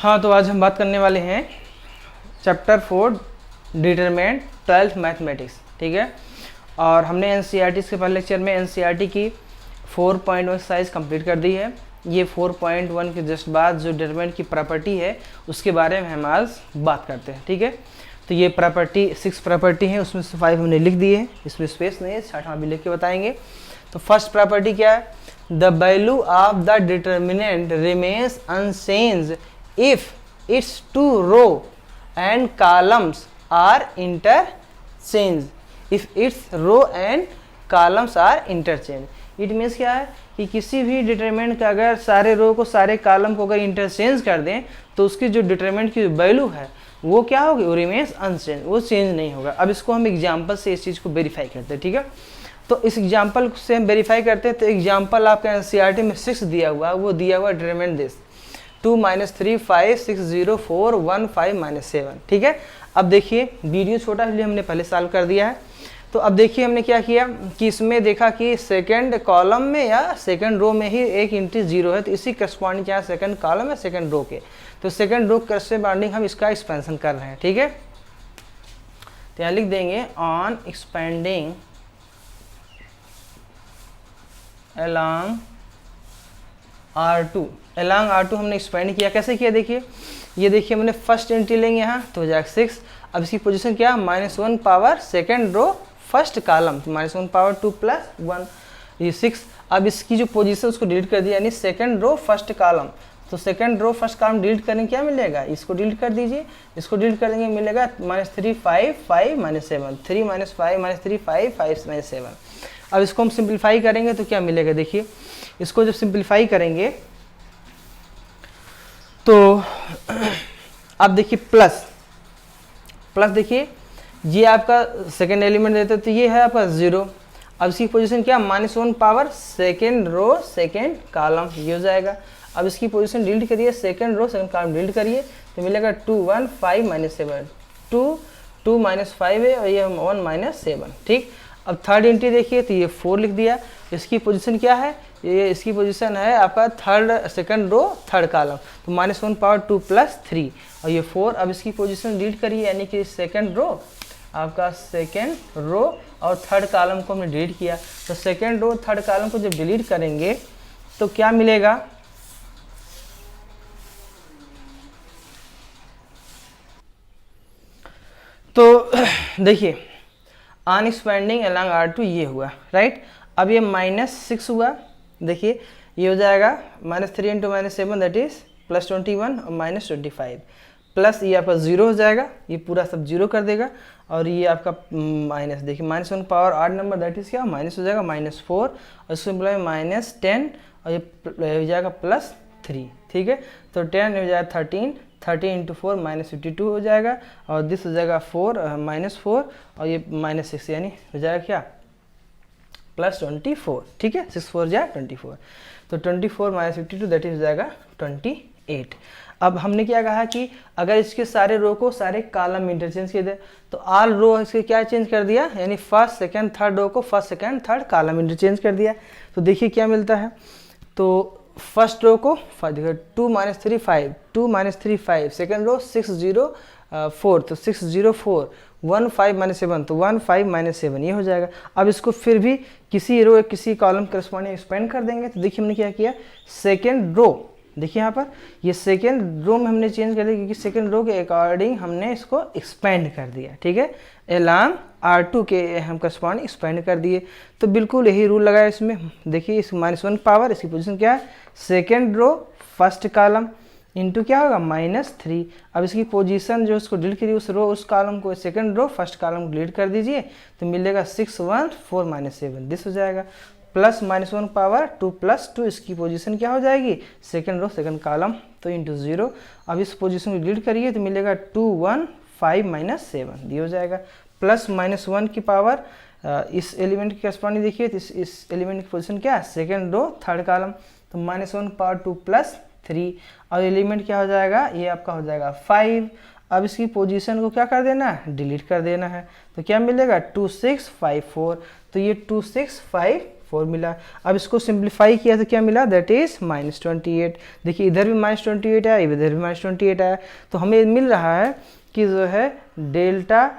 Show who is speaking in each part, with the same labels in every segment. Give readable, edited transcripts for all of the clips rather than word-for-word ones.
Speaker 1: हाँ, तो आज हम बात करने वाले हैं चैप्टर 4 डिटरमिनेंट 12th मैथमेटिक्स, ठीक है। और हमने एनसीईआरटी के पहले लेक्चर में एनसीईआरटी की 4.1 एक्सरसाइज कंप्लीट कर दी है। ये 4.1 के जस्ट बाद जो डिटरमिनेंट की प्रॉपर्टी है उसके बारे में हम आज बात करते हैं, ठीक है। तो ये प्रॉपर्टी 6 प्रॉपर्टी है, उसमें से 5 हमने लिख दिए हैं, इसमें स्पेस नहीं है, 6वां भी लिख के बताएंगे। तो फर्स्ट प्रॉपर्टी क्या है? The value of the determinant remains unchanged if its two row and columns are interchanged. if its row and columns are interchanged, it means क्या है कि किसी भी डिटरमिनेंट का अगर सारे रो को सारे कॉलम को अगर इंटरचेंज कर दें तो उसकी जो डिटरमिनेंट की वैल्यू है वो क्या होगी? वो रिमेन्स अनचेंज, वो चेंज नहीं होगा। अब इसको हम एग्जाम्पल से इस चीज़ को वेरीफाई करते हैं, ठीक है। तो इस एग्जाम्पल से हम वेरीफाई करते हैं। तो एग्जाम्पल आपका एनसीईआरटी में 6 दिया हुआ है, वो दिया हुआ डिटरमिनेंट दिस 2 - 3 5 6 0 4 1 5 - 7, ठीक है। अब देखिए वीडियो छोटा इसलिए हमने पहले सॉल्व कर दिया है। तो अब देखिए हमने क्या किया कि इसमें देखा कि सेकंड कॉलम में या सेकंड रो में ही एक एंट्री 0 है, तो इसी करस्पॉन्डिंग क्या सेकंड कॉलम या सेकंड रो के, तो सेकंड रो करस्पॉन्डिंग हम इसका एक्सपेंशन कर रहे हैं, ठीक है। तो यहाँ लिख देंगे on expanding along R2, along R2 हमने एक्सपेंड किया। कैसे किया? देखिए ये देखिए हमने फर्स्ट एंट्री लेंगे यहाँ तो हो जाएगा 6। अब इसकी पोजीशन क्या? -1 power second row first column, तो -1 पावर 2 + 1 ये 6। अब इसकी जो पोजीशन उसको डिलीट कर दिया, यानी सेकंड रो फर्स्ट कॉलम, तो second row first column delete करेंगे क्या मिलेगा? इसको डिलीट कर दीजिए, इसको डिलीट कर देंगे मिलेगा -3 5 5 - 7 3 - 5 - 3 5 5 - 7। अब इसको हम सिंप्लीफाई करेंगे तो क्या मिलेगा? देखिए इसको जब सिंप्लीफाई करेंगे तो अब देखिए प्लस देखिए ये आपका सेकेंड एलिमेंट देते तो ये है आपका 0। अब इसकी पोजीशन क्या? -1 power second row second column, ये हो जाएगा। अब इसकी पोजीशन डिलीट करिए, second row second column delete करिए तो मिलेगा 2 1 5 - 7 2 2 - 5 है और ये 1 - 7, ठीक। अब थर्ड एंट्री देखिए तो ये 4 लिख दिया। इसकी पोजीशन क्या है? ये इसकी पोजीशन है आपका third second row third column, तो -1 पावर 2 + 3 और ये 4। अब इसकी पोजीशन डिलीट करिए, यानी कि सेकंड रो आपका सेकंड रो और थर्ड कॉलम को हमने डिलीट किया। तो सेकंड रो थर्ड कॉलम को जब डिलीट करेंगे तो क्या मिलेगा? तो देखिए ऑन एक्सपेंडिंग अलॉन्ग R2 ये हुआ, राइट। अब ये -6 हुआ, देखिए ये हो जाएगा -3 × -7 दैट इज +21 और -25 प्लस ये आपका 0 हो जाएगा, ये पूरा सब 0 कर देगा और ये आपका माइनस, देखिए -1 पावर 8 नंबर दैट इज क्या माइनस हो जाएगा -4 और इसको -10 और ये हो जाएगा +3, ठीक है। तो 10 हो जाएगा 13 × 4 -52 हो जाएगा और दिस हो जाएगा 4 -4 और ये -6 यानी हो जाएगा क्या? +24, ठीक है। 6 4 जा 24, तो 24 - 52 दैट इज हो जाएगा 28। अब हमने क्या कहा कि अगर इसके सारे रो को सारे कॉलम इंटरचेंज किए थे तो ऑल रो इसके क्या चेंज कर दिया, यानी फर्स्ट सेकंड थर्ड रो को first second third column interchange कर दिया। तो देखिए क्या मिलता है, तो फर्स्ट रो को 2 - 3 5 2 - 3 5 सेकंड रो 6 0 4 तो 6 0 4 1 5 - 7 तो 1 5 - 7 ये हो जाएगा। अब इसको फिर भी किसी रो किसी कॉलम करस्पॉन्डिंग एक्सपेंड कर देंगे तो देखिए हमने क्या किया, सेकंड रो देखिए यहाँ पर ये सेकेंड रो में हमने चेंज कर दिया क्योंकि सेकेंड रो के अकॉर्डिंग हमने इसको एक्सपेंड कर दिया, ठीक है। अलॉन्ग R2 के हम करस्पॉन्डिंग एक्सपेंड कर दिए। तो बिल्कुल यही रूल लगाया इसमें। देखिए इस -1 पावर इसकी पोजीशन क्या है? Second row first column into क्या होगा -3। अब इसकी पोजीशन जो उसको डिलीट करिए, उस रो उस कॉलम को सेकेंड रो फर्स्ट कॉलम को डिलीट कर दीजिए तो मिलेगा 6 1 4 - 7 दिस हो जाएगा प्लस -1 पावर 2 + 2 इसकी पोजीशन क्या हो जाएगी? सेकंड रो सेकंड कॉलम, तो इंटू 0। अब इस पोजीशन को डिलीट करिए तो मिलेगा 2 1 5 - 7 ये हो जाएगा प्लस -1 की पावर इस एलिमेंट की करस्पॉन्डिंग देखिए तो इस एलिमेंट की पोजीशन क्या है? सेकंड रो थर्ड कॉलम, तो -1 पावर 2 + 3 और एलिमेंट क्या हो जाएगा? ये आपका हो जाएगा 5। अब इसकी पोजीशन को क्या कर देना है? डिलीट कर देना है। तो क्या मिलेगा? 2 6 5 4, तो ये 2 6 5 4 मिला। अब इसको सिंप्लीफाई किया तो क्या मिला, दैट इज -28। देखिए इधर भी -28 आया, इधर भी -28 आया, तो हमें मिल रहा है कि जो है डेल्टा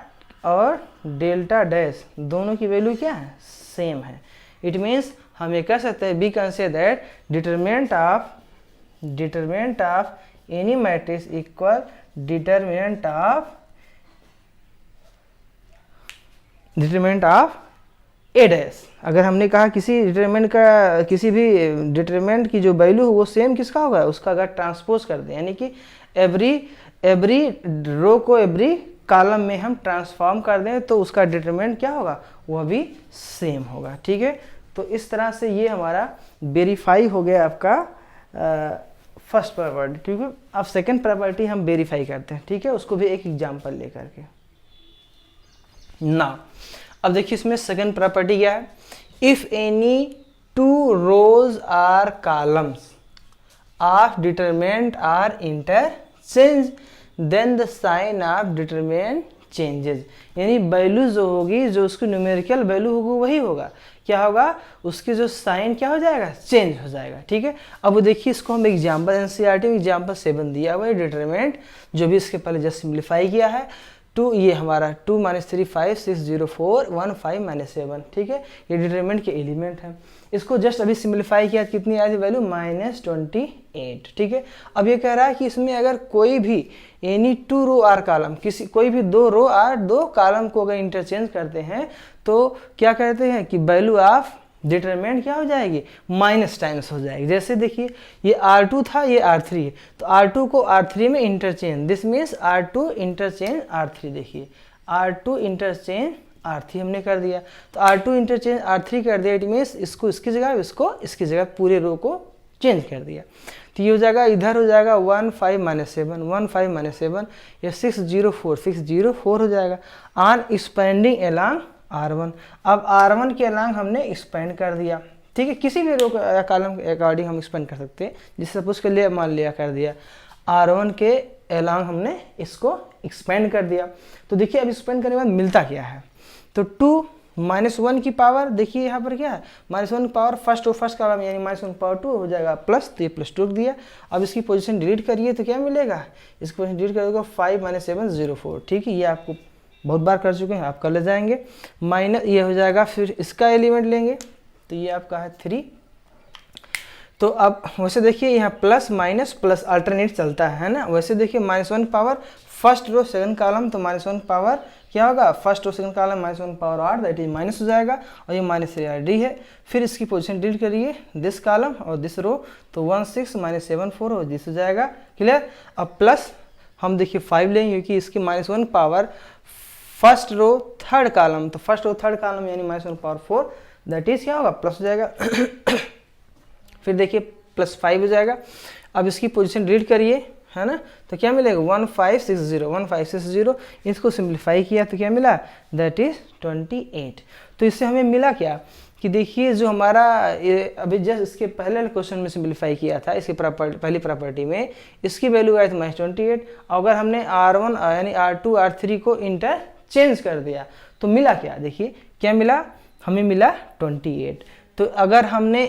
Speaker 1: और डेल्टा डैश दोनों की वैल्यू क्या है, सेम है। इट मीन्स हम ये कह सकते हैं, we can say that determinant of any matrix equal determinant of A dash. अगर हमने कहा किसी भी डिटरमिनेंट की जो वैल्यू हो वो सेम किसका होगा, उसका अगर ट्रांसपोज कर दें, यानी कि एवरी रो को एवरी कॉलम में हम ट्रांसफॉर्म कर दें तो उसका डिटरमिनेंट क्या होगा, वह भी सेम होगा। ठीक है, तो इस तरह से ये हमारा वेरीफाई हो गया आपका फर्स्ट प्रॉपर्टी। ठीक है, अब सेकंड प्रॉपर्टी हम वेरीफाई करते हैं। ठीक है, उसको भी एक एग्जांपल लेकर के ना। अब देखिए इसमें सेकंड प्रॉपर्टी क्या है, if any 2 rows or columns of determinant are interchange then the sign of determinant changes. यानी वैल्यू जो होगी, जो उसकी न्यूमेरिकल वैल्यू होगी वही होगा, क्या होगा, उसकी जो साइन क्या हो जाएगा, चेंज हो जाएगा। ठीक है, अब देखिए इसको हम एग्जाम्पल एनसीईआरटी में एग्जाम्पल 7 दिया हुआ है, डिटरमिनेंट जो भी इसके पहले जस्ट सिंप्लीफाई किया है, 2 ये हमारा 2 - 3 5 6 0 4 1 5 - 7। ठीक है, ये डिटरमिनेंट के एलिमेंट है। इसको जस्ट अभी सिंप्लीफाई किया, कितनी आई थी वैल्यू, -28। ठीक है, अब ये कह रहा है कि इसमें अगर कोई भी एनी 2 रो आर कॉलम, कोई भी 2 रो आर 2 कॉलम को अगर इंटरचेंज करते हैं तो क्या कहते हैं कि वैल्यू ऑफ डिटरमिनेंट क्या हो जाएगी, माइनस टाइम्स हो जाएगी। जैसे देखिए ये R2 था, ये R3 है, तो R2 को R3 में interchange, this means R2 interchange R3। देखिए R2 इंटरचेंज R3 हमने कर दिया, तो R2 इंटरचेंज R3 कर दिया, इट मीन्स इसको इसकी जगह, इसको इसकी जगह, पूरे रो को चेंज कर दिया। तो ये हो जाएगा, इधर हो जाएगा 1 5 - 7 1 5 - 7, या 604 हो जाएगा ऑन एक्सपेंडिंग एलॉन्ग R1। अब R1 के अलांग हमने एक्सपेंड कर दिया। ठीक है, किसी भी रो कॉलम के अकॉर्डिंग हम एक्सपेंड कर सकते हैं, जिससे सपोज कर लिया, मान लिया कर दिया R1 के अलांग हमने इसको एक्सपेंड कर दिया। तो देखिए अब एक्सपेंड करने के बाद मिलता क्या है, तो 2 -1 की पावर, देखिए यहाँ पर क्या है, -1 की पावर फर्स्ट कॉलम यानी -1 की पावर 2 हो जाएगा प्लस, तो ये +2 दिया। अब इसकी पोजीशन डिलीट करिए तो क्या मिलेगा, इसकी पोजीशन डिलीट करोगे 5 - 7 0 4। ठीक है, ये आपको बहुत बार कर चुके हैं, आप कर ले जाएंगे। माइनस ये हो जाएगा, फिर इसका एलिमेंट लेंगे तो ये आपका है 3। तो अब वैसे देखिए यहाँ प्लस माइनस प्लस अल्टरनेट चलता है ना, वैसे देखिए -1 power first row second column, तो -1 पावर क्या होगा, first row second column -1 power 8, that is minus हो जाएगा, और ये -3 है। फिर इसकी पोजीशन डिलीट करिए, दिस कॉलम और दिस रो, तो 1 6 - 7 4 हो, दिस हो जाएगा, क्लियर। अब प्लस हम देखिए 5 लेंगे, क्योंकि इसकी -1 power first row third column, तो फर्स्ट रो थर्ड कॉलम यानी -1 पावर 4, दैट इज क्या होगा, प्लस हो जाएगा। फिर देखिए +5 हो जाएगा। अब इसकी पोजीशन डिलीट करिए, है ना, तो क्या मिलेगा 1560, इसको सिंप्लीफाई किया तो क्या मिला, दैट इज 28। तो इससे हमें मिला क्या कि देखिए जो हमारा अभी जस्ट इसके पहले क्वेश्चन में सिंप्लीफाई किया था, इसकी पहली प्रॉपर्टी में इसकी वैल्यू आई थी -28, अगर हमने R1 यानी R2 R3 को इंटरचेंज कर दिया तो मिला क्या, देखिए क्या मिला, हमें मिला 28। तो अगर हमने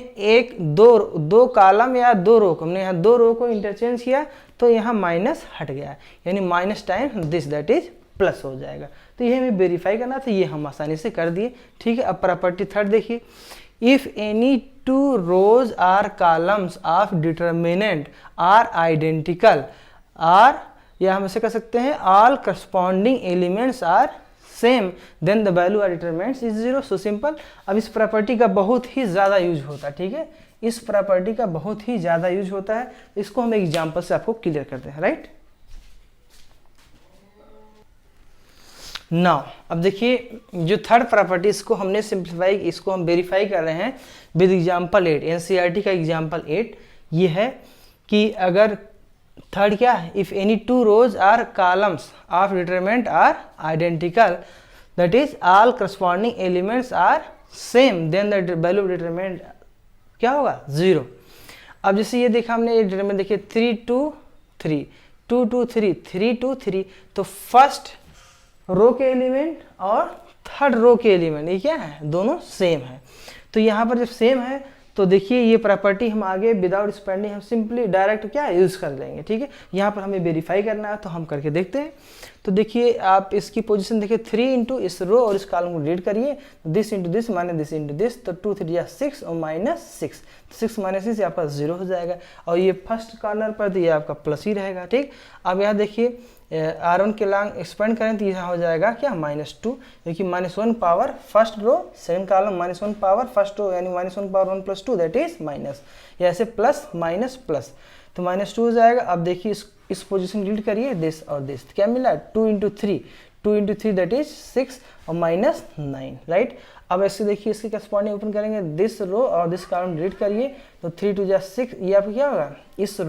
Speaker 1: दो कॉलम या 2 रो को, हमने यहाँ 2 रो को इंटरचेंज किया तो यहाँ माइनस हट गया, यानी minus time this, that is plus हो जाएगा। तो ये हमें वेरीफाई करना था, ये हम आसानी से कर दिए। ठीक है, अब प्रॉपर्टी थर्ड देखिए, if any 2 rows or columns of determinant are identical, or या हम ऐसे कह सकते हैं all corresponding elements are same, then the value are determinants is 0। So simple. अब इस प्रॉपर्टी का बहुत ही ज़्यादा यूज होता है, ठीक है, इस प्रॉपर्टी का बहुत ही ज़्यादा यूज होता है। इसको हम एग्जाम्पल से आपको क्लियर करते हैं, राइट। नाउ अब देखिए जो थर्ड प्रॉपर्टी, इसको हमने सिंप्लीफाई, इसको हम वेरीफाई कर रहे हैं विद एग्जाम्पल 8, एनसीईआरटी का एग्जाम्पल 8 ये है कि अगर थर्ड क्या है, if any 2 rows or columns of determinant are identical, that is all corresponding elements are same, then the value of determinant क्या होगा, 0। अब जैसे ये देखा हमने, ये डिटरमिनेंट देखिए 3 2 3 2 2 3 3 2 3, तो फर्स्ट रो के एलिमेंट और थर्ड रो के एलिमेंट ये क्या है, दोनों सेम है। तो यहाँ पर जब सेम है तो देखिए ये प्रॉपर्टी हम आगे विदाउट स्पेंडिंग हम सिंपली डायरेक्ट क्या यूज़ कर लेंगे, ठीक है। यहाँ पर हमें वेरीफाई करना है तो हम करके देखते हैं। तो देखिए आप इसकी पोजीशन देखिए 3 इंटू इस रो और इस कॉलम को रीड करिए, this into this minus this into this, तो 2 3 या 6 और -6, 6 माइनस 6 आपका 0 हो जाएगा और ये फर्स्ट कॉर्नर पर तो ये आपका प्लस ही रहेगा, ठीक। अब यहाँ देखिए R1 के लॉन्ग एक्सपेंड करें तो यहाँ हो जाएगा क्या -2, क्योंकि -1 power first row second column -1 power first row यानी -1 पावर 1 + 2 दैट इज माइनस, या ऐसे प्लस माइनस प्लस तो -2 हो जाएगा। अब देखिए इस पोजीशन रीड करिए दिस और दिस, तो क्या मिला 2 इंटू 3 दैट इज 6 और -9, राइट। अब ऐसे देखिए इसके करस्पॉन्डिंग ओपन करेंगे दिस रो और दिस कॉलम रीड करिए तो 3 2 6, ये आपको क्या होगा इस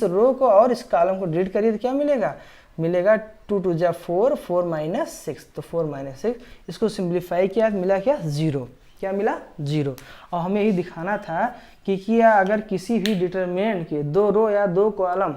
Speaker 1: रो को और इस कॉलम को रीड करिए तो क्या मिलेगा 2 2 4 4 -6, तो 4 -6 इसको सिंप्लीफाई किया तो मिला क्या 0, क्या मिला 0। और हमें यही दिखाना था कि क्या अगर किसी भी डिटरमिनेंट के 2 रो या 2 कॉलम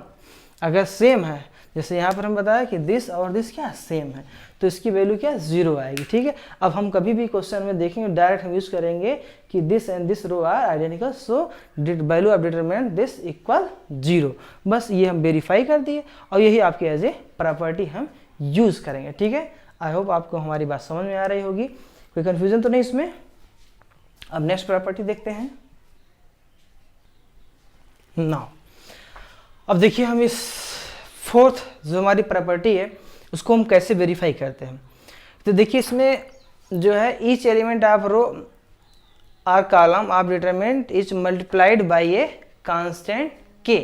Speaker 1: अगर सेम है, जैसे यहाँ पर हम बताया कि दिस और दिस क्या सेम है, तो इसकी वैल्यू क्या 0 आएगी, ठीक है। अब हम कभी भी क्वेश्चन में देखेंगे डायरेक्ट हम यूज करेंगे कि this and this row are identical, so value of determinant this equal 0। बस ये हम वेरीफाई कर दिए और यही आपके एज ए प्रॉपर्टी हम यूज करेंगे, ठीक है। आई होप आपको हमारी बात समझ में आ रही होगी, कोई कंफ्यूजन तो नहीं इसमें। अब नेक्स्ट प्रॉपर्टी देखते हैं। नाउ अब देखिए हम इस फोर्थ जो हमारी प्रॉपर्टी है उसको हम कैसे वेरीफाई करते हैं। तो देखिए इसमें जो है each element of row or column of determinant is multiplied by a constant K,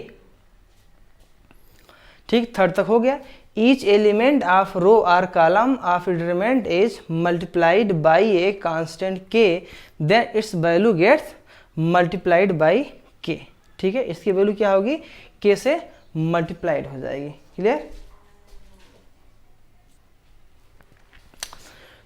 Speaker 1: ठीक, थर्ड तक हो गया। Each element of row or column of determinant is multiplied by a constant K, then its value gets multiplied by K, ठीक है। इसकी value क्या होगी के से मल्टीप्लाइड हो जाएगी, क्लियर।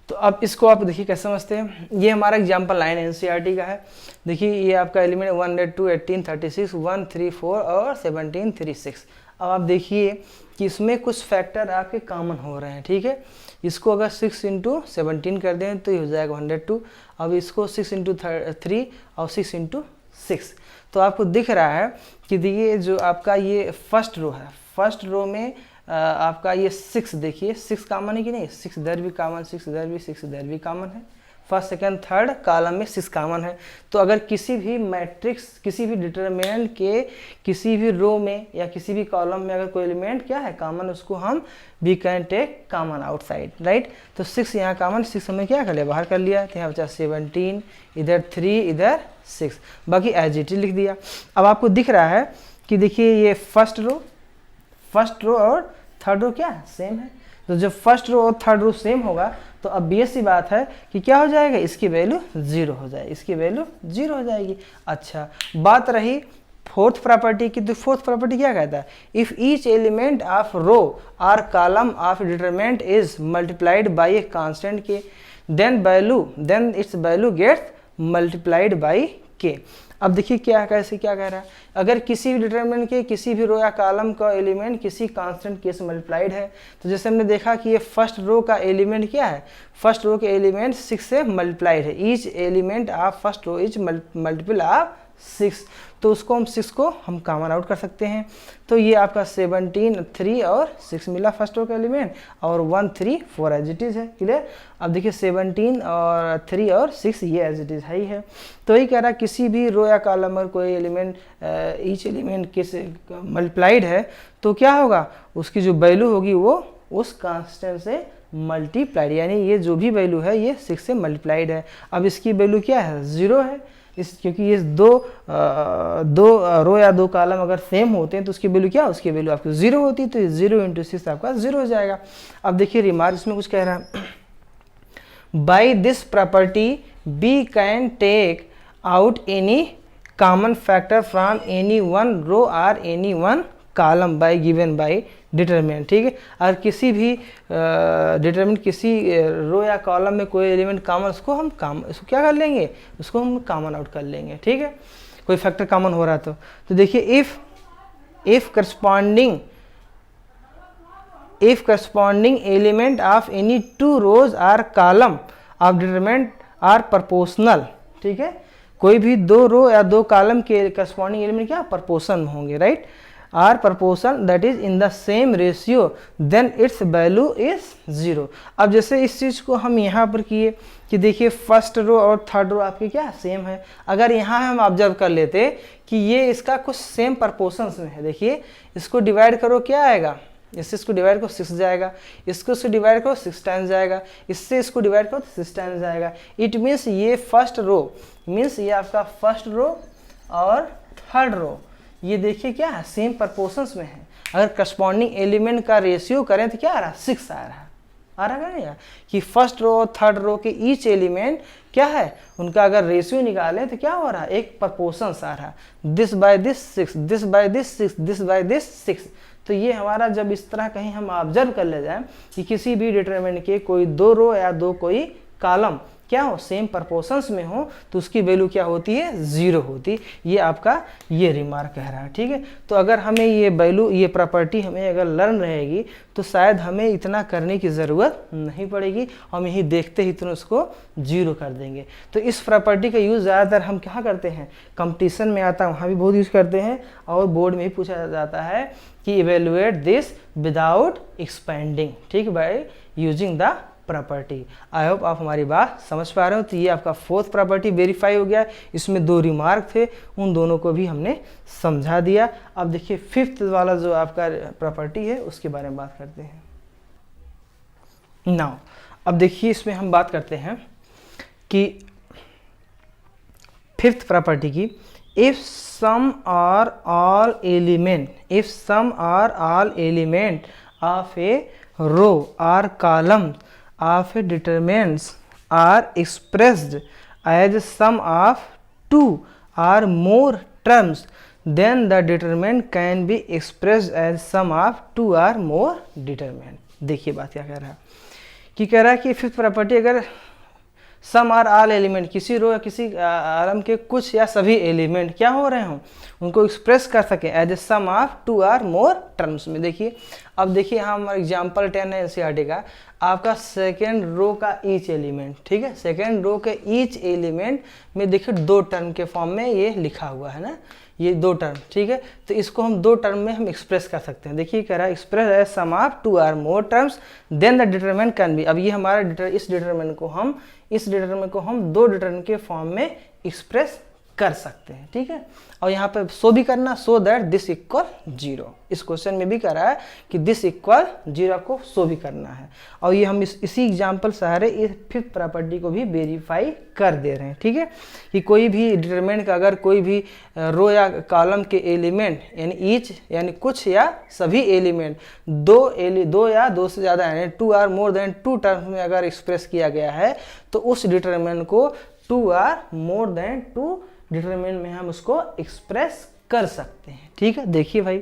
Speaker 1: तो अब इसको आप देखिए कैसे समझते हैं। ये हमारा एग्जाम्पल लाइन एनसीईआरटी का है। देखिए ये आपका एलिमेंट 1 2 18 36 1 3 4 और 17 3 6। अब आप देखिए कि इसमें कुछ फैक्टर आपके कॉमन हो रहे हैं, ठीक है। इसको अगर 6 इंटू 17 कर दें तो ये हो जाएगा 102। अब इसको 6 इंटू 3 और 6 इंटू 6, तो आपको दिख रहा है कि देखिए जो आपका ये फर्स्ट रो है, फर्स्ट रो में आपका ये 6 देखिए 6 कॉमन है कि नहीं, 6 इधर भी कॉमन, 6 इधर भी, 6 इधर भी कॉमन है। फर्स्ट सेकंड थर्ड कॉलम में 6 कॉमन है। तो अगर किसी भी मैट्रिक्स किसी भी डिटरमिनेंट के किसी भी रो में या किसी भी कॉलम में अगर कोई एलिमेंट क्या है कॉमन, उसको हम we can take common outside, right. तो 6 यहाँ कॉमन, 6 हमने क्या कर लिया बाहर कर लिया, तो यहाँ बचा 17, इधर 3 इधर 6, बाकी एज इट इज लिख दिया। अब आपको दिख रहा है कि देखिए ये फर्स्ट रो और थर्ड रो क्या है सेम है। तो जब फर्स्ट रो और थर्ड रो सेम होगा तो ऑब्वियस सी बात है कि क्या हो जाएगा, इसकी वैल्यू 0 हो जाएगी, इसकी वैल्यू 0 हो जाएगी। अच्छा, बात रही फोर्थ प्रॉपर्टी की, तो फोर्थ प्रॉपर्टी क्या कहता है, if each element of row or column of determinant is multiplied by a constant K, then its value gets multiplied by K. अब देखिए क्या कैसे क्या कह रहा है, अगर किसी भी डिटरमिनेंट के किसी भी रो या कॉलम का एलिमेंट किसी कांस्टेंट के से मल्टीप्लाइड है, तो जैसे हमने देखा कि ये फर्स्ट रो का एलिमेंट क्या है, फर्स्ट रो के एलिमेंट 6 से मल्टीप्लाइड है। Each element of first row is multiple of 6, तो उसको हम 6 को हम कॉमन आउट कर सकते हैं। तो ये आपका 17 3 और 6 मिला फर्स्ट रो का एलिमेंट, और 1 3 4 एज इट इज है, क्लियर। अब देखिए 17 और 3 और 6 ये एज इट इज है ही है। तो यही कह रहा है किसी भी रो या कॉलम में कोई एलिमेंट ईच एलिमेंट किस मल्टीप्लाइड है तो क्या होगा, उसकी जो वैल्यू होगी वो उस कांस्टेंट से मल्टीप्लाइड, यानी ये जो भी वैल्यू है ये 6 से मल्टीप्लाइड है। अब इसकी वैल्यू क्या है 0 है, क्योंकि ये दो रो या 2 कॉलम अगर सेम होते हैं तो उसकी वैल्यू क्या, उसकी वैल्यू आपकी 0 होती है, तो 0 इंटू 6 आपका 0 हो जाएगा। अब देखिए रिमार्क इसमें कुछ कह रहा है, by this property we can take out any common factor from any one row और any one column by given by determinant, ठीक है। और किसी भी डिटरमिनेंट किसी रो या कॉलम में कोई एलिमेंट कॉमन, उसको इसको क्या कर लेंगे, उसको हम कॉमन आउट कर लेंगे, ठीक है। कोई फैक्टर कॉमन हो रहा तो देखिए if corresponding element of any 2 rows or column of determinant are proportional, ठीक है, कोई भी दो रो या दो कॉलम के करस्पॉन्डिंग एलिमेंट क्या प्रोपोर्शन में होंगे, right, or proportion that is in the same ratio then its value is 0। अब जैसे इस चीज़ को हम यहाँ पर किए कि देखिए फर्स्ट रो और थर्ड रो आपके क्या सेम है, अगर यहाँ हम ऑब्जर्व कर लेते कि ये इसका कुछ सेम प्रोपोर्शंस में है, देखिए इसको डिवाइड करो क्या आएगा, इसको डिवाइड करो 6 जाएगा, इसको डिवाइड करो 6 टाइम्स जाएगा, इससे इसको डिवाइड करो 6 टाइम्स जाएगा। इट मीन्स ये फर्स्ट रो मीन्स ये आपका फर्स्ट रो और थर्ड रो ये देखिए क्या है सेम प्रोपोर्शंस में है। अगर करस्पॉन्डिंग एलिमेंट का रेशियो करें तो क्या आ रहा है 6 आ रहा है ना, कि फर्स्ट रो और थर्ड रो के ईच एलिमेंट क्या है उनका अगर रेशियो निकालें तो क्या हो रहा है एक प्रोपोर्शंस आ रहा है, this by this 6, this by this 6, this by this 6। तो ये हमारा जब इस तरह कहीं हम ऑब्जर्व कर ले जाए कि किसी भी डिटरमिनेंट के कोई दो रो या दो कोई कॉलम क्या हो सेम प्रोपोर्शंस में हो तो उसकी वैल्यू क्या होती है 0 होती। ये आपका ये रिमार्क कह रहा है, ठीक है। तो अगर हमें ये वैल्यू ये प्रॉपर्टी हमें अगर लर्न रहेगी तो शायद हमें इतना करने की ज़रूरत नहीं पड़ेगी, हम यही देखते ही तुरंत उसको 0 कर देंगे। तो इस प्रॉपर्टी का यूज़ ज़्यादातर हम क्या करते हैं कंपटीशन में आता है वहाँ भी बहुत यूज़ करते हैं और बोर्ड में भी पूछा जाता है कि इवेलुएट दिस विदाउट एक्सपेंडिंग, ठीक, by using the property. I hope आप हमारी बात समझ पा रहे हो। तो ये आपका फोर्थ प्रॉपर्टी वेरीफाई हो गया, इसमें 2 रिमार्क थे उन दोनों को भी हमने समझा दिया। अब देखिए फिफ्थ वाला जो आपका प्रॉपर्टी है उसके बारे में बात करते हैं। नाउ अब देखिए इसमें हम बात करते हैं कि फिफ्थ प्रॉपर्टी की, if some or all element of a row or column of determinants are expressed as sum of 2 or more terms, then the determinant can be expressed as sum of 2 or more determinant। देखिए बात क्या कह रहा है कि कह रहा है कि फिफ्थ प्रॉपर्टी अगर सम और ऑल एलिमेंट किसी रो या किसी आलम के कुछ या सभी एलिमेंट क्या हो रहे हों उनको एक्सप्रेस कर सके as a some of 2 or more terms में। देखिए अब देखिए हम एग्जांपल 10 है एनसीईआरटी का, आपका सेकेंड रो का ईच एलिमेंट, ठीक है, सेकेंड रो के ईच एलिमेंट में देखिए 2 टर्म के फॉर्म में ये लिखा हुआ है ना, ये 2 टर्म, ठीक है। तो इसको हम 2 टर्म में हम एक्सप्रेस कर सकते हैं। देखिए कह रहा है express as some of 2 or more terms then the determinant can be. अब ये हमारा इस डिटरमिनेंट को हम 2 डिटरमिनेंट के फॉर्म में एक्सप्रेस कर सकते हैं, ठीक है। और यहाँ पे सो भी करना, सो दैट दिस इक्वल 0। इस क्वेश्चन में भी कह रहा है कि दिस इक्वल 0 को सो भी करना है। और ये हम इसी एग्जाम्पल सहारे इस फिफ्थ प्रॉपर्टी को भी वेरीफाई कर दे रहे हैं, ठीक है, कि कोई भी डिटरमिनेंट का अगर कोई भी रो या कॉलम के एलिमेंट यानी ईच यानी कुछ या सभी एलिमेंट 2 या 2 से ज़्यादा यानी 2 और मोर देन 2 टर्म्स में अगर एक्सप्रेस किया गया है तो उस डिटरमिनेंट को 2 और मोर देन 2 डिटरमिनेंट में हम उसको एक्सप्रेस कर सकते हैं, ठीक है। देखिए भाई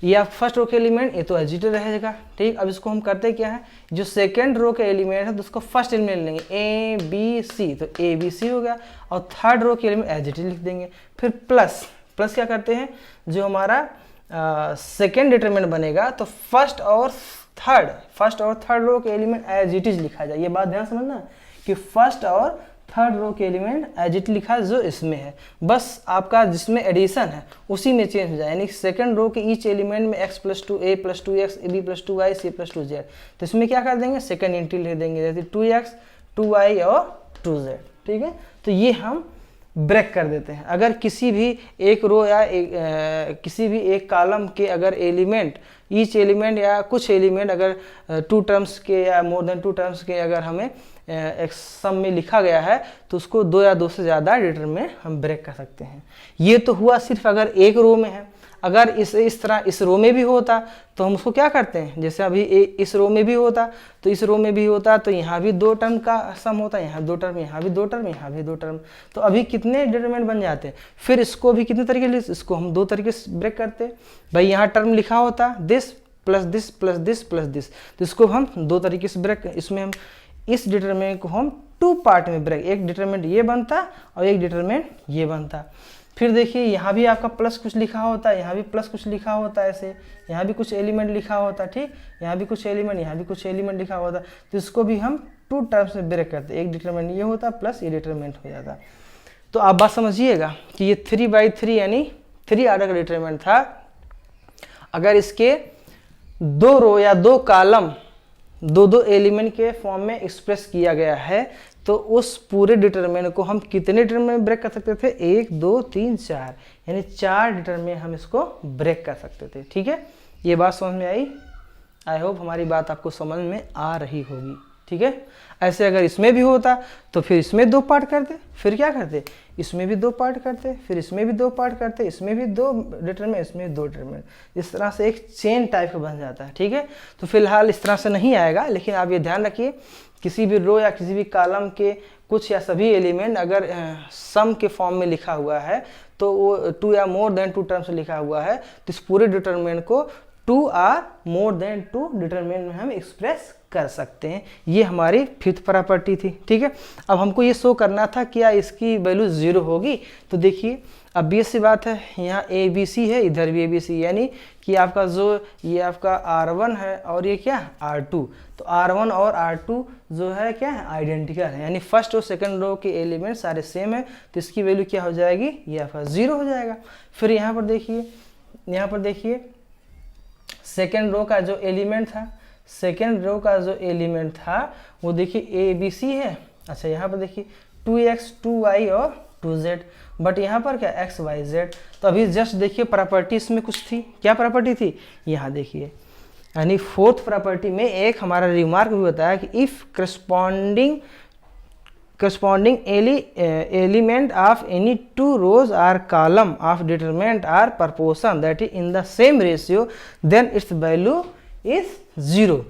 Speaker 1: ये आप फर्स्ट रो के एलिमेंट ये तो एजिटेड रहेगा, ठीक। अब इसको हम करते क्या है, जो सेकंड रो के एलिमेंट है तो उसको फर्स्ट एलिमेंट लेंगे ए बी सी, तो ए बी सी हो गया, और थर्ड रो के एलिमेंट एजिटेड लिख देंगे। फिर प्लस क्या करते हैं, जो हमारा सेकेंड डिटरमिनेंट बनेगा तो फर्स्ट और थर्ड रो के एलिमेंट एज इट इज लिखा जाए। ये बात ध्यान समझना कि फर्स्ट और थर्ड रो के एलिमेंट एज इट लिखा है जो इसमें है, बस आपका जिसमें एडिशन है उसी में चेंज हो जाए, यानी सेकंड रो के ईच एलिमेंट में x + 2 a + 2x b + 2y c + 2z, तो इसमें क्या कर देंगे सेकंड एंट्री लिख देंगे जैसे 2x 2y और 2z, ठीक है। तो ये हम ब्रेक कर देते हैं। अगर किसी भी एक रो या किसी भी एक कॉलम के अगर एलिमेंट ईच एलिमेंट या कुछ एलिमेंट अगर 2 टर्म्स के या मोर देन 2 टर्म्स के अगर हमें एक सम में लिखा गया है तो उसको 2 या 2 से ज़्यादा डिटरमिनेंट हम ब्रेक कर सकते हैं। ये तो हुआ सिर्फ अगर एक रो में है, अगर इस तरह इस रो में भी होता तो हम उसको क्या करते हैं, जैसे अभी इस रो में भी होता तो इस रो में भी होता तो यहाँ भी 2 टर्म का सम होता, यहाँ 2 टर्म, यहाँ भी 2 टर्म, यहाँ भी 2 टर्म, तो अभी कितने डिटरमिनेंट बन जाते हैं। फिर इसको भी कितने तरीके से, इसको हम 2 तरीके से ब्रेक करते हैं। भाई यहाँ टर्म लिखा होता this plus this plus this plus this, तो इसको हम 2 तरीके से ब्रेक, इसमें हम इस डिटरमिनेंट को हम 2 पार्ट में ब्रेक, एक डिटरमिनेंट ये बनता और एक डिटरमिनेंट ये बनता। फिर देखिए यहाँ भी आपका प्लस कुछ लिखा होता है, यहाँ भी प्लस कुछ लिखा होता है, ऐसे यहाँ भी कुछ एलिमेंट लिखा होता है, ठीक, यहाँ भी कुछ एलिमेंट, यहाँ भी कुछ एलिमेंट लिखा होता है, तो इसको भी हम टू टर्म्स में ब्रेक करते, एक डिटरमिनेंट ये होता प्लस ये डिटरमिनेंट हो जाता। तो आप बात समझिएगा कि ये 3/3 यानी 3 ऑर्डर का डिटरमिनेंट था। अगर इसके 2 रो या 2 कॉलम दो एलिमेंट के फॉर्म में एक्सप्रेस किया गया है तो उस पूरे डिटरमिनेंट को हम कितने डिटरमिनेंट में ब्रेक कर सकते थे, 1 2 3 4, यानी 4 डिटरमिनेंट हम इसको ब्रेक कर सकते थे। ठीक है, ये बात समझ में आई? आई होप हमारी बात आपको समझ में आ रही होगी। ठीक है, ऐसे अगर इसमें भी होता तो फिर इसमें 2 पार्ट करते, फिर क्या करते, इसमें भी 2 पार्ट करते, फिर इसमें भी 2 पार्ट करते, इसमें भी 2 डिटरमिनेंट, इसमें भी 2 डिटरमिनेंट, इस तरह से एक चेन टाइप का बन जाता है। ठीक है, तो फिलहाल इस तरह से नहीं आएगा, लेकिन आप ये ध्यान रखिए किसी भी रो या किसी भी कॉलम के कुछ या सभी एलिमेंट अगर सम के फॉर्म में लिखा हुआ है तो वो 2 या मोर देन 2 टर्म्स लिखा हुआ है तो इस पूरे डिटरमिनेंट को 2 और मोर देन 2 डिटरमिनेंट में हम एक्सप्रेस कर सकते हैं। ये हमारी 5th प्रॉपर्टी थी। ठीक है, अब हमको ये शो करना था क्या इसकी वैल्यू 0 होगी। तो देखिए अब भी ऐसी बात है, यहाँ ABC है, इधर भी ABC, यानी कि आपका जो ये आपका R1 है और ये क्या R2, तो R1 और R2 जो है क्या है आइडेंटिकल है, यानी फर्स्ट और सेकंड रो के एलिमेंट सारे सेम है तो इसकी वैल्यू क्या हो जाएगी, ये आपका 0 हो जाएगा। फिर यहाँ पर देखिए सेकेंड रो का जो एलिमेंट था, सेकेंड रो का जो एलिमेंट था वो देखिए ABC है। अच्छा यहाँ पर देखिए 2x 2y और 2z, बट यहाँ पर क्या x y z। तो अभी जस्ट देखिए प्रॉपर्टी इसमें कुछ थी, क्या प्रॉपर्टी थी, यहाँ देखिए, यानी 4th प्रॉपर्टी में एक हमारा रिमार्क भी बताया कि if corresponding element of any 2 rows or column of determinant are proportion that is in the same ratio then its value is 0।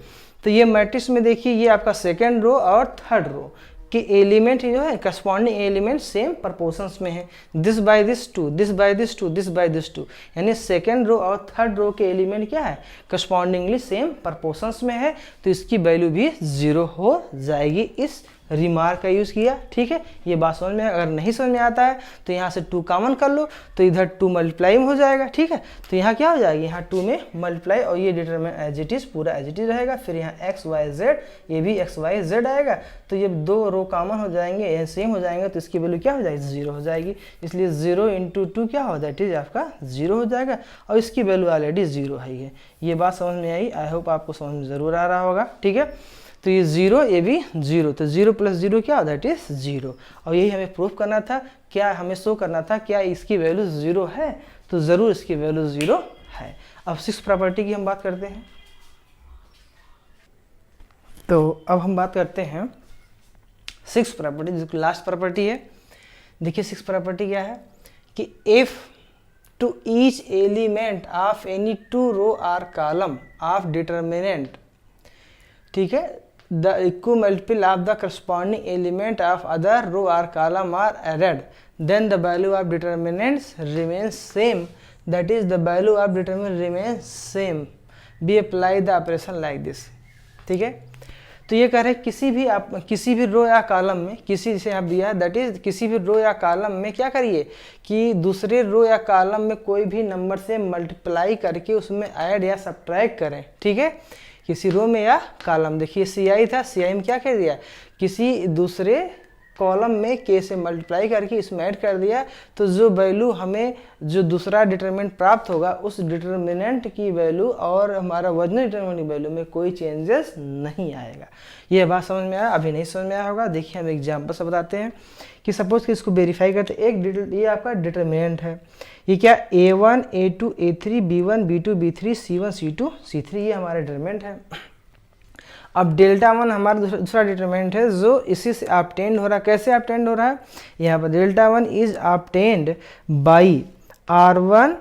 Speaker 1: तो ये मैट्रिक्स में देखिए ये आपका सेकेंड रो और थर्ड रो कि एलिमेंट जो है करस्पॉन्डिंग एलिमेंट सेम प्रपोर्शंस में है, this by this two, this by this two, this by this two, यानी सेकेंड रो और थर्ड रो के एलिमेंट क्या है करस्पॉन्डिंगली सेम प्रपोर्शंस में है तो इसकी वैल्यू भी 0 हो जाएगी। इस रिमार्क का यूज़ किया। ठीक है, ये बात समझ में, अगर नहीं समझ में आता है तो यहाँ से 2 कॉमन कर लो तो इधर 2 मल्टीप्लाई हो जाएगा। ठीक है, तो यहाँ क्या हो जाएगी, यहाँ 2 में मल्टीप्लाई और ये डिटरमिनेंट एज इट इज पूरा एज इट इज रहेगा। फिर यहाँ x y z, ये भी x y z आएगा तो ये 2 रो कॉमन हो जाएंगे, ये सेम हो जाएंगे तो इसकी वैल्यू क्या हो जाएगी 0 हो जाएगी। इसलिए 0 × 2 क्या हो दैट इज आपका 0 हो जाएगा और इसकी वैल्यू ऑलरेडी 0 है। ये बात समझ में आई, आई होप आपको समझ में ज़रूर आ रहा होगा। ठीक है, तो ये 0 ये भी 0, तो 0 + 0 क्या हो दैट इज 0 और यही हमें प्रूफ करना था, क्या हमें शो करना था क्या इसकी वैल्यू 0 है, तो ज़रूर इसकी वैल्यू 0 है। अब 6th प्रॉपर्टी की हम बात करते हैं। तो अब हम बात करते हैं 6th प्रॉपर्टी जो लास्ट प्रॉपर्टी है। देखिए 6th प्रॉपर्टी क्या है कि if two each element of any 2 रो और कॉलम ऑफ डिटरमिनेंट, ठीक है, the equal multiple of the corresponding element of other row or column are added then the value of determinants remains same, that is the value of determinant remains same, we apply the operation like this। ठीक है, तो ये कह रहे हैं किसी भी रो या कॉलम में, किसी जैसे आप दिया है दैट इज किसी भी रो या कॉलम में क्या करिए कि दूसरे रो या कॉलम में कोई भी नंबर से मल्टीप्लाई करके उसमें ऐड या सब्ट्रैक्ट करें। ठीक है, किसी रो में या कॉलम, देखिए CI था, CI में क्या कर दिया, किसी दूसरे कॉलम में k से मल्टीप्लाई करके इसमें ऐड कर दिया तो जो वैल्यू हमें जो दूसरा डिटरमिनेंट प्राप्त होगा उस डिटरमिनेंट की वैल्यू और हमारा ओरिजिनल डिटरमिनेंट की वैल्यू में कोई चेंजेस नहीं आएगा। ये बात समझ में आया, अभी नहीं समझ में आया होगा। देखिए हम एग्जाम्पल से बताते हैं कि सपोज कि इसको वेरीफाई करते हैं, ये आपका डिटरमिनेंट है, ये क्या A1 A2 A3 B1 B2 B3 C1 C2 C3 ये हमारा डिटरमिनेंट है। अब डेल्टा 1 हमारा दूसरा डिटरमिनेंट है जो इसी से ऑब्टेन्ड हो रहा है। कैसे ऑब्टेन्ड हो रहा है, यहाँ पर delta 1 is obtained by R1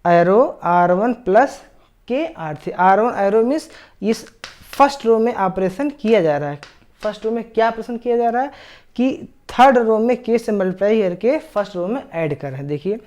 Speaker 1: arrow R1 plus के R3। R1 एरो मीन्स इस फर्स्ट रो में ऑपरेशन किया जा रहा है। फर्स्ट रो में क्या ऑपरेशन किया जा रहा है कि थर्ड रो में k से मल्टीप्लाई करके फर्स्ट रो में ऐड कर रहे हैं। देखिए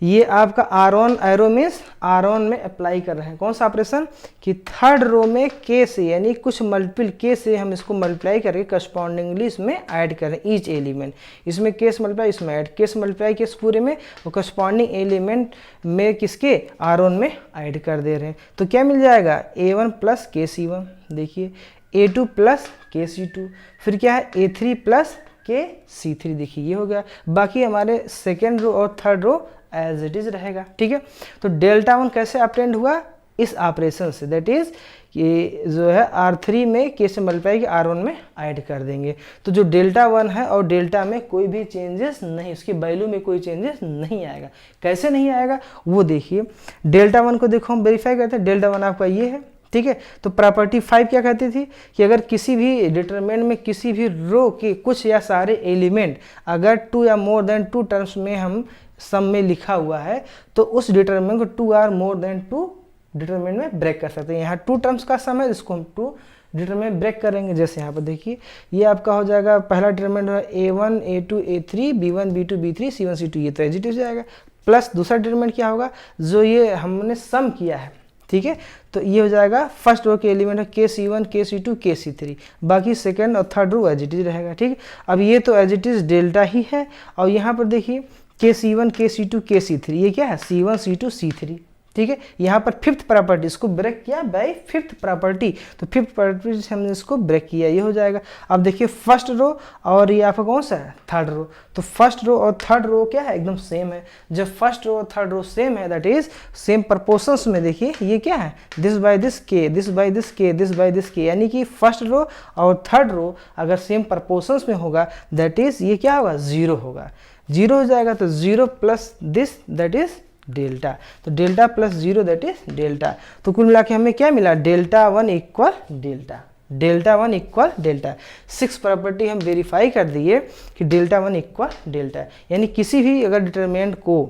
Speaker 1: ये आपका R1 एरो मीन्स R1 में अप्लाई कर रहे हैं कौन सा ऑपरेशन कि थर्ड रो में k से यानी कुछ मल्टीपल k से हम इसको मल्टीप्लाई करके करस्पॉन्डिंगली इसमें ऐड कर रहे हैं ईच एलिमेंट, इसमें k से मल्टीप्लाई इसमें ऐड, k से मल्टीप्लाई किस पूरे में वो करस्पॉन्डिंग एलिमेंट में किसके R1 में ऐड कर दे रहे हैं। तो क्या मिल जाएगा A1 + KC1। देखिए A2 प्लस KC2, फिर क्या है A3 प्लस KC3, देखिए ये हो गया। बाकी हमारे सेकेंड रो और third row as it is रहेगा, ठीक है। तो डेल्टा 1 कैसे अपटेंड हुआ, इस ऑपरेशन से, दैट इज कि जो है R3 में K से मल्टीप्लाई R1 में ऐड कर देंगे। तो जो डेल्टा 1 है और डेल्टा में कोई भी चेंजेस नहीं, उसकी वैल्यू में कोई चेंजेस नहीं आएगा। कैसे नहीं आएगा वो देखिए। डेल्टा 1 को देखो हम वेरीफाई करते हैं, डेल्टा 1 आपका ये है, ठीक है। तो प्रॉपर्टी 5 क्या कहती थी कि अगर किसी भी डिटरमिनेंट में किसी भी रो के कुछ या सारे एलिमेंट अगर 2 या मोर देन 2 टर्म्स में हम सम में लिखा हुआ है तो उस डिटरमिनेंट को 2 आर मोर देन 2 डिटरमिनेंट में ब्रेक कर सकते हैं। यहाँ 2 टर्म्स का सम है, इसको हम 2 डिटरमिनेंट ब्रेक करेंगे। जैसे यहाँ पर देखिए ये आपका हो जाएगा, पहला डिटरमिनेंट है A1 A2 A3 B1 B2 B3 C1 C2, ये तो एजिट हो जाएगा। प्लस दूसरा डिटरमिनेंट क्या होगा, जो ये हमने सम किया है, ठीक है। तो ये हो जाएगा फर्स्ट रो के एलिमेंट है KC1 KC2 KC3, बाकी सेकंड और third row as it is रहेगा, ठीक है। अब ये तो एज इट इज डेल्टा ही है, और यहाँ पर देखिए KC1 KC2 KC3, ये क्या है C1 C2 C3, ठीक है। यहाँ पर फिफ्थ प्रॉपर्टी, इसको ब्रेक किया बाय फिफ्थ प्रॉपर्टी, तो फिफ्थ प्रॉपर्टी से हमने इसको ब्रेक किया, ये हो जाएगा। अब देखिए फर्स्ट रो और ये आपका कौन सा है, थर्ड रो, तो फर्स्ट रो और थर्ड रो क्या है, एकदम सेम है। जब फर्स्ट रो और थर्ड रो सेम है, दैट इज सेम प्रपोर्शंस में, देखिए ये क्या है, दिस बाय दिस के, दिस बाय दिस के, दिस बाय दिस के, यानी कि फर्स्ट रो और थर्ड रो अगर सेम प्रपोर्शंस में होगा दैट इज ये क्या होगा, जीरो होगा, जीरो हो जाएगा। तो zero plus this that is delta, तो delta plus zero that is delta. तो कुल मिला के हमें क्या मिला, delta 1 equal delta, delta 1 equal delta. 6 property हम वेरीफाई कर दिए कि डेल्टा 1 इक्वल डेल्टा, यानी किसी भी अगर डिटरमिनेंट को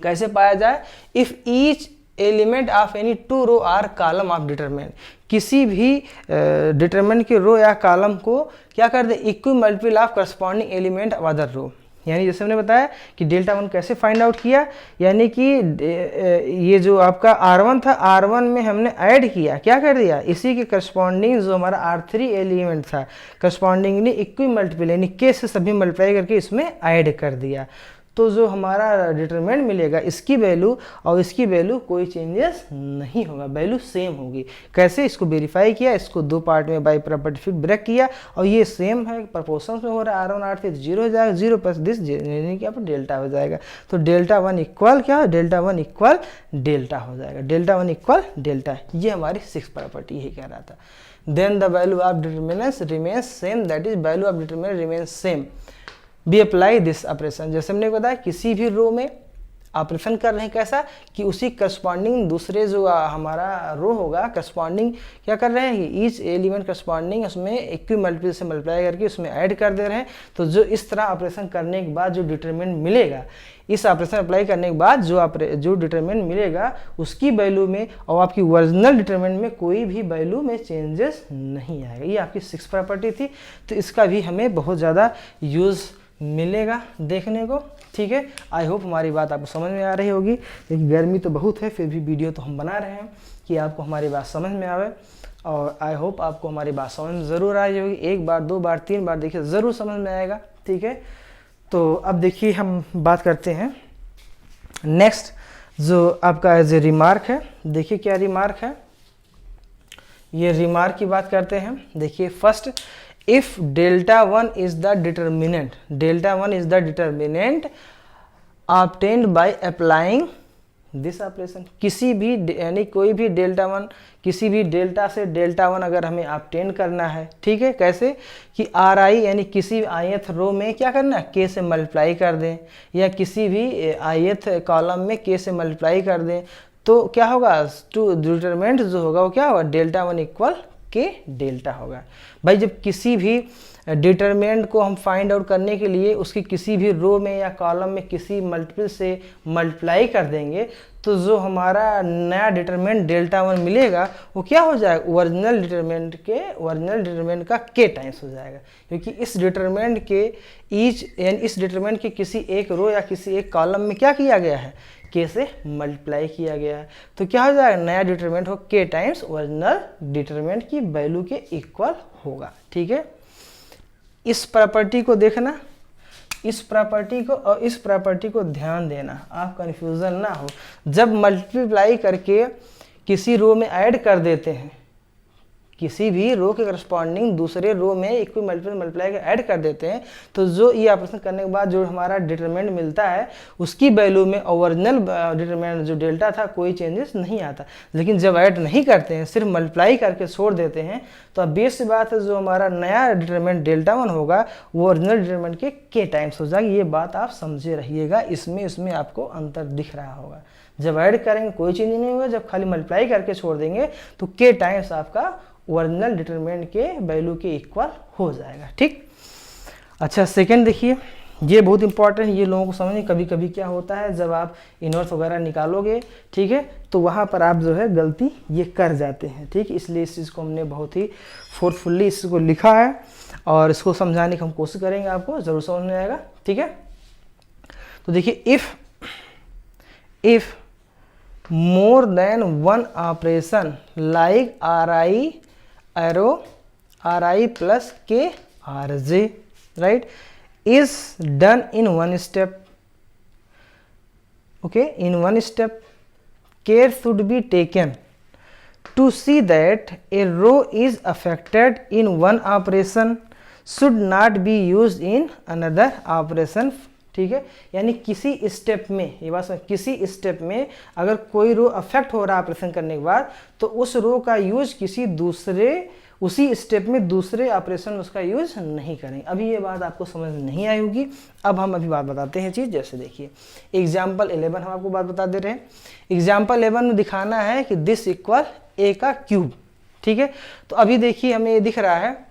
Speaker 1: कैसे पाया जाए, if each element of any 2 row or column of determinant, किसी भी डिटरमिनेंट के रो या कॉलम को क्या कर दे, equal multiple of corresponding element of other row. यानी जैसे हमने बताया कि डेल्टा 1 कैसे फाइंड आउट किया, यानी कि ये जो आपका R1 था, R1 में हमने ऐड किया, क्या कर दिया, इसी के करस्पॉन्डिंग जो हमारा R3 एलिमेंट था करस्पॉन्डिंगली इक्वल मल्टीपल यानी K से सभी मल्टीप्लाई करके इसमें ऐड कर दिया। तो जो हमारा डिटरमिनेंट मिलेगा इसकी वैल्यू और इसकी वैल्यू कोई चेंजेस नहीं होगा, वैल्यू सेम होगी। कैसे, इसको वेरीफाई किया, इसको 2 पार्ट में बाय प्रॉपर्टी फिर ब्रेक किया और ये सेम है, प्रपोर्शंस में हो रहा है, R1 R3 जीरो हो जाएगा, जीरो प्लस दिस यानी कि आप डेल्टा हो जाएगा। तो डेल्टा 1 इक्वल क्या है, डेल्टा 1 इक्वल डेल्टा हो जाएगा, डेल्टा 1 इक्वल डेल्टा। ये हमारी 6 प्रॉपर्टी यही कह रहा था। Then the value of determinants remains same, that is value of determinant remains same be apply this operation. जैसे हमने बताया किसी भी रो में ऑपरेशन कर रहे हैं, कैसा कि उसी करस्पॉन्डिंग दूसरे जो हमारा रो होगा करस्पॉन्डिंग क्या कर रहे हैं, ईच एलिमेंट करस्पॉन्डिंग उसमें इक्वल मल्टीपल से मल्टीप्लाई करके उसमें ऐड कर दे रहे हैं। तो जो इस तरह ऑपरेशन करने के बाद जो डिटरमिनेंट मिलेगा, इस ऑपरेशन अप्लाई करने के बाद जो डिटरमिनेंट मिलेगा उसकी वैल्यू में और आपकी ओरिजिनल डिटरमिनेंट में कोई भी वैल्यू में चेंजेस नहीं आएगा। ये आपकी 6 प्रॉपर्टी थी, तो इसका भी हमें बहुत ज़्यादा यूज़ मिलेगा देखने को, ठीक है। आई होप हमारी बात आपको समझ में आ रही होगी। लेकिन गर्मी तो बहुत है, फिर भी वीडियो तो हम बना रहे हैं कि आपको हमारी बात समझ में आवे, और आई होप आपको हमारी बात समझ में ज़रूर आई होगी। 1 बार 2 बार 3 बार देखिए ज़रूर समझ में आएगा, ठीक है। तो अब देखिए हम बात करते हैं नेक्स्ट जो आपका एज ए रिमार्क है। देखिए क्या रिमार्क है, ये रिमार्क की बात करते हैं। देखिए first, if delta 1 is the determinant, delta 1 is the determinant obtained by applying this operation। किसी भी यानी कोई भी डेल्टा 1, किसी भी डेल्टा से डेल्टा 1 अगर हमें ऑब्टेन करना है, ठीक है, कैसे कि RI यानी किसी ith रो में क्या करना है, K से मल्टीप्लाई कर दें, या किसी भी ith कॉलम में K से मल्टीप्लाई कर दें, तो क्या होगा, टू डिटरमिनेंट जो होगा वो क्या होगा, डेल्टा 1 इक्वल के डेल्टा होगा। भाई जब किसी भी डिटरमिनेंट को हम फाइंड आउट करने के लिए उसकी किसी भी रो में या कॉलम में किसी मल्टीपल से मल्टीप्लाई कर देंगे, तो जो हमारा नया डिटरमिनेंट डेल्टा 1 मिलेगा वो क्या हो जाएगा, ओरिजिनल डिटरमिनेंट का के टाइम्स हो जाएगा। क्योंकि इस डिटरमिनेंट के यानी इस डिटरमिनेंट के किसी एक रो या किसी एक कॉलम में क्या किया गया है, के से मल्टीप्लाई किया गया है। तो क्या हो जाएगा, नया डिटरमिनेंट हो के टाइम्स ओरिजिनल डिटरमिनेंट की वैल्यू के इक्वल होगा, ठीक है। इस प्रॉपर्टी को देखना, इस प्रॉपर्टी को और इस प्रॉपर्टी को ध्यान देना, आप कंफ्यूजन ना हो। जब मल्टीप्लाई करके किसी रो में ऐड कर देते हैं, किसी भी रो के करस्पॉन्डिंग दूसरे रो में एक कोई मल्टीप्लाई का ऐड कर देते हैं तो जो ये ऑपरेशन करने के बाद जो हमारा डिटरमिनेंट मिलता है उसकी वैल्यू में ओरिजिनल डिटरमिनेंट जो डेल्टा था कोई चेंजेस नहीं आता। लेकिन जब ऐड नहीं करते हैं, सिर्फ मल्टीप्लाई करके छोड़ देते हैं, तो अब बेस बात है जो हमारा नया डिटरमिनेंट डेल्टा 1 होगा वो ओरिजिनल डिटरमिनेंट के k टाइम्स हो जाएगी। ये बात आप समझे रहिएगा, इसमें आपको अंतर दिख रहा होगा। जब ऐड करेंगे कोई चेंज नहीं होगा, जब खाली मल्टीप्लाई करके छोड़ देंगे तो k टाइम्स आपका ओरिजिनल डिटरमिनेंट के वैल्यू के इक्वल हो जाएगा। ठीक, अच्छा सेकंड देखिए, ये बहुत इंपॉर्टेंट, ये लोगों को समझने कभी कभी क्या होता है जब आप इनवर्स वगैरह निकालोगे, ठीक है, तो वहाँ पर आप जो है गलती ये कर जाते हैं। ठीक, इसलिए इस चीज़ को हमने बहुत ही फोर्सफुली इसको लिखा है और इसको समझाने की हम कोशिश करेंगे, आपको ज़रूर समझ में आएगा। ठीक है, तो देखिए if more than one operation like RI plus K RJ, right, is done in one step. Okay, in one step, care should be taken to see that a row is affected in one operation should not be used in another operation. ठीक है, यानी किसी step में, ये बात समझ, किसी step में अगर कोई रो अफेक्ट हो रहा है ऑपरेशन करने के बाद तो उस रो का यूज किसी दूसरे उसी स्टेप में दूसरे ऑपरेशन में उसका यूज नहीं करेंगे। अभी ये बात आपको समझ नहीं आई होगी। अब हम अभी बात बताते हैं चीज़, जैसे देखिए एग्जाम्पल 11 हम आपको बात बता दे रहे हैं। एग्जाम्पल 11 में दिखाना है कि दिस इक्वल a का क्यूब। ठीक है, तो अभी देखिए हमें ये दिख रहा है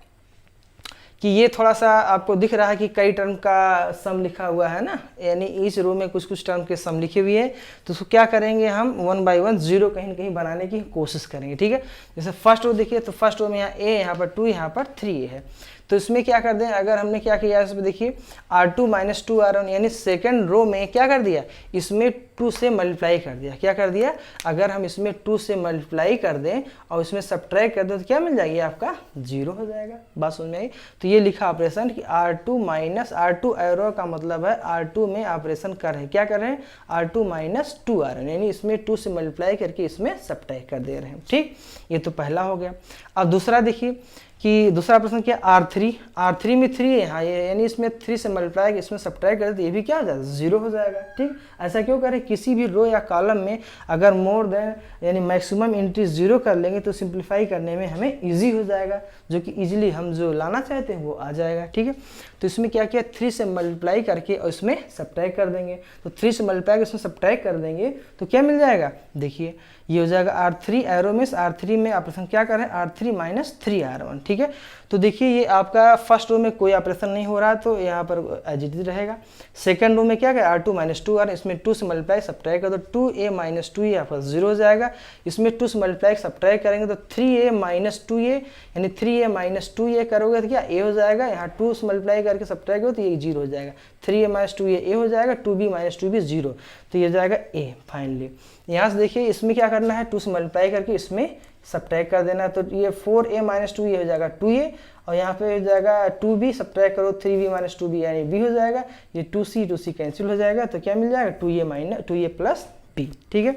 Speaker 1: कि ये थोड़ा सा आपको दिख रहा है कि कई टर्म का सम लिखा हुआ है ना, यानी इस रो में कुछ टर्म के सम लिखे हुए हैं। तो उसको क्या करेंगे हम 1 बाई 1 जीरो कहीं ना कहीं बनाने की कोशिश करेंगे। ठीक है, जैसे फर्स्ट रो देखिए, तो फर्स्ट रो में यहाँ a, यहाँ पर 2, यहाँ पर 3 है। तो इसमें क्या कर दें, अगर हमने क्या किया इसमें देखिए R2 माइनस 2 R1, यानी सेकंड रो में क्या कर दिया, इसमें 2 से मल्टीप्लाई कर दिया। क्या कर दिया, अगर हम इसमें 2 से मल्टीप्लाई कर दें और इसमें सब्ट्रैक्ट कर दें तो क्या मिल जाएगी, आपका 0 हो जाएगा। बात समझ में आई। तो ये लिखा ऑपरेशन कि R2 माइनस R2 एरो का मतलब है R2 में ऑपरेशन कर रहे हैं, क्या कर रहे हैं, R2 माइनस 2 R1, यानी इसमें 2 से मल्टीप्लाई करके इसमें सब्ट्रैक्ट कर दे रहे हैं। ठीक, ये तो पहला हो गया। अब दूसरा देखिए कि दूसरा प्रश्न क्या, R3 में 3 है, हाँ ये, यानी इसमें 3 से मल्टीप्लाई इसमें सब्ट्रैक्ट करें तो ये भी क्या हो जाएगा, 0 हो जाएगा। ठीक, ऐसा क्यों करें, किसी भी रो या कॉलम में अगर मोर देन यानी मैक्सिमम एंट्री 0 कर लेंगे तो सिंप्लीफाई करने में हमें इजी हो जाएगा, जो कि इजीली हम जो लाना चाहते हैं वो आ जाएगा। ठीक है, तो इसमें क्या किया, 3 से मल्टीप्लाई करके और इसमें सब्ट्रैक्ट कर देंगे। तो 3 से मल्टीप्लाई इसमें सब्ट्रैक्ट कर देंगे तो क्या मिल जाएगा, देखिए ये हो जाएगा R3 एरो में R3 में ऑपरेशन क्या करें, R3 माइनस 3 R1। ठीक है, तो देखिए ये आपका फर्स्ट रो में कोई ऑपरेशन नहीं हो रहा तो यहाँ पर एज इट इज रहेगा। सेकंड रो में क्या करें, R2 माइनस 2 R, इसमें 2 से मल्टीप्लाई सब्ट्रैक्ट कर दो 2a माइनस 2a यहाँ पर 0 हो जाएगा। इसमें 2 से मल्टीप्लाई सब्ट्रैक्ट करेंगे तो 3a माइनस 2a, यानी 3a माइनस 2a करोगे तो क्या a हो जाएगा, यहाँ 2 से मल्टीप्लाई करके सब्ट्रैक्ट करो तो ये 0 हो जाएगा। 3a माइनस 2a a हो जाएगा, 2b माइनस 2b 0, तो ये हो जाएगा a फाइनली। यहाँ से देखिए इसमें क्या करना है, 2 से मल्टीप्लाई करके इसमें सब्ट्रैक्ट कर देना, तो ये 4a माइनस 2a हो जाएगा 2a, और यहाँ पे हो जाएगा 2b सब्ट्रैक्ट करो 3b माइनस 2b यानी b हो जाएगा। ये 2c कैंसिल हो जाएगा तो क्या मिल जाएगा, 2a प्लस b। ठीक है,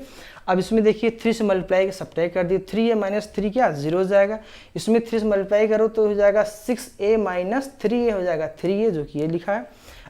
Speaker 1: अब इसमें देखिए 3 से मल्टीप्लाई सब्ट्रैक्ट कर दिए, 3a माइनस 3 क्या 0 हो जाएगा। इसमें 3 से मल्टीप्लाई करो तो हो जाएगा 6a माइनस 3a हो जाएगा 3a, जो कि ये लिखा है।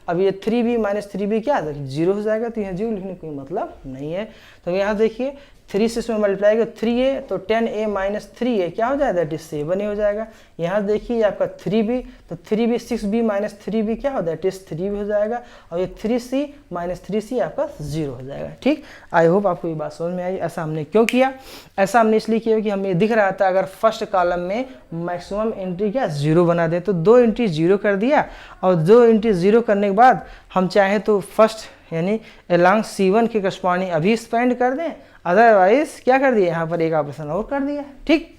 Speaker 1: अब ये 3b माइनस 3b क्या 0 हो जाएगा, तो यहाँ 0 लिखने का कोई मतलब नहीं है। तो यहाँ देखिए 3 से इसमें मल्टीप्लाई करो 3a, तो 10a माइनस 3a क्या हो जाएगा, दैट इज 7 हो जाएगा। यहाँ देखिए आपका 3b, तो 3b 6b माइनस 3b क्या हो, दैट इज 3b हो जाएगा, और ये 3c माइनस 3c आपका 0 हो जाएगा। ठीक, आई होप आपको ये बात समझ में आई। ऐसा हमने क्यों किया, ऐसा हमने इसलिए किया कि हमें दिख रहा था अगर फर्स्ट कॉलम में मैक्सिमम एंट्री क्या 0 बना दे, तो 2 एंट्री 0 कर दिया, और 2 एंट्री 0 करने के बाद हम चाहे तो फर्स्ट यानी अलॉन्ग C1 के करस्पॉन्डिंग अभी स्पेंड कर दें, अदरवाइज क्या कर दिया, यहाँ पर एक ऑपरेशन और कर दिया। ठीक,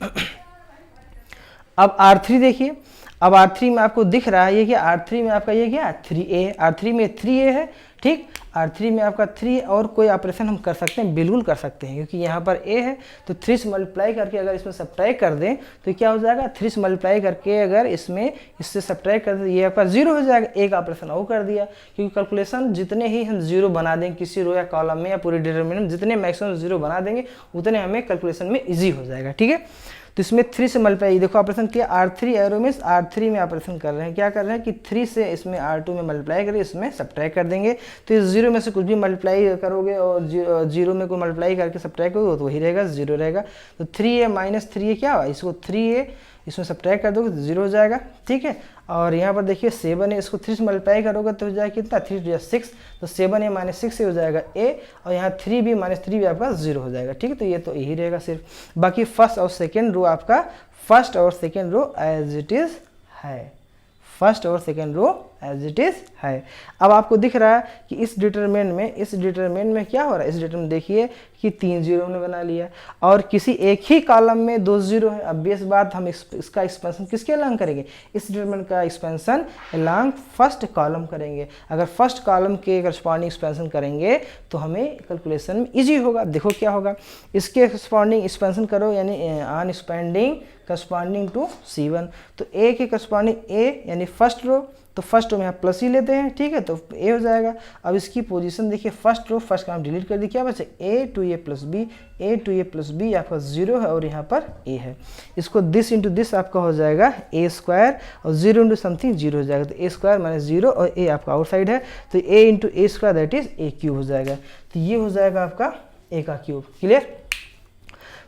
Speaker 1: अब R3 देखिए, अब R3 में आपको दिख रहा है ये क्या, R3 में आपका ये क्या 3a, R3 में 3a है। ठीक, R3 में आपका 3 और कोई ऑपरेशन हम कर सकते हैं, बिल्कुल कर सकते हैं, क्योंकि यहाँ पर a है तो 3 से मल्टीप्लाई करके अगर इसमें सब्ट्रैक्ट कर दें तो क्या हो जाएगा, 3 से मल्टीप्लाई करके अगर इसमें इससे सब्ट्रैक्ट कर दें ये आपका 0 हो जाएगा। एक ऑपरेशन और कर दिया, क्योंकि कैलकुलेशन जितने ही हम 0 बना देंगे किसी रो या कॉलम में या पूरी डिटरमिनेंट जितने मैक्सिमम 0 बना देंगे उतने हमें कैलकुलेशन में ईजी हो जाएगा। ठीक है, तो इसमें 3 से मल्टीप्लाई, देखो ऑपरेशन किया R3 एरो में R3 में ऑपरेशन कर रहे हैं, क्या कर रहे हैं कि 3 से इसमें R2 में मल्टीप्लाई करें, इसमें सब्ट्रैक्ट कर देंगे। तो इस 0 में से कुछ भी मल्टीप्लाई करोगे और 0 में कोई मल्टीप्लाई करके सब्ट्रैक्ट करोगे तो वही रहेगा, 0 रहेगा। तो 3a माइनस 3a क्या हुआ, इसको 3a इसमें सब्ट्रैक्ट कर दोगे तो 0 हो जाएगा, ठीक है। और यहाँ पर देखिए 7 है, इसको 3 से मल्टीप्लाई करोगे तो हो जाएगा कितना, 3 to 6, तो 7a माइनस 6 से हो जाएगा a, और यहाँ 3b माइनस 3b आपका 0 हो जाएगा, ठीक है। तो ये तो यही रहेगा सिर्फ, बाकी फर्स्ट और सेकेंड रो आपका, फर्स्ट और second row as it is है, फर्स्ट और second row as it is है। अब आपको दिख रहा है कि इस डिटरमिनेंट में क्या हो रहा है, इस डिटरमिनेंट देखिए कि 3 0 हमने बना लिया और किसी एक ही कॉलम में 2 0 है। अब बेस बात, हम इसका एक्सपेंशन किसके अलांग करेंगे, इस डिटरमिनेंट का एक्सपेंशन अलांग फर्स्ट कॉलम करेंगे। अगर फर्स्ट कॉलम के करस्पॉन्डिंग एक्सपेंशन करेंगे तो हमें कैलकुलेशन में ईजी होगा। देखो क्या होगा, इसके करस्पॉन्डिंग एक्सपेंशन करो, यानी on expanding corresponding to C1, तो a के करस्पॉन्डिंग a यानी फर्स्ट रो, तो फर्स्ट रो में यहाँ प्लस ही लेते हैं, ठीक है, तो a हो जाएगा। अब इसकी पोजीशन देखिए, फर्स्ट रो फर्स्ट का हम डिलीट कर दिए, क्या बचे a to a plus b आपका 0 है और यहाँ पर a है। इसको दिस इंटू दिस आपका हो जाएगा a स्क्वायर और 0 इंटू समथिंग 0 हो जाएगा, तो a स्क्वायर माइनस 0 और a आपका आउटसाइड है, तो a into a square that is a cube हो जाएगा। तो ये हो जाएगा आपका a का क्यूब, क्लियर।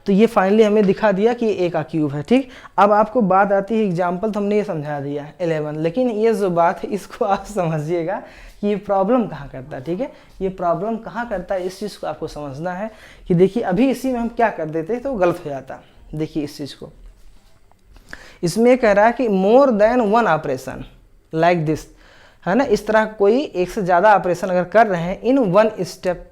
Speaker 1: तो ये फाइनली हमें दिखा दिया कि ये a का क्यूब है, ठीक। अब आपको बात आती है एग्जाम्पल, तो हमने ये समझा दिया 11, लेकिन ये जो बात है इसको आप समझिएगा कि ये प्रॉब्लम कहाँ करता है, ठीक है। ये प्रॉब्लम कहाँ करता है, इस चीज़ को आपको समझना है कि देखिए अभी इसी में हम क्या कर देते तो गलत हो जाता। देखिए इस चीज़ को, इसमें कह रहा है कि more than 1 operation like this, है ना, इस तरह कोई एक से ज़्यादा ऑपरेशन अगर कर रहे हैं in 1 step,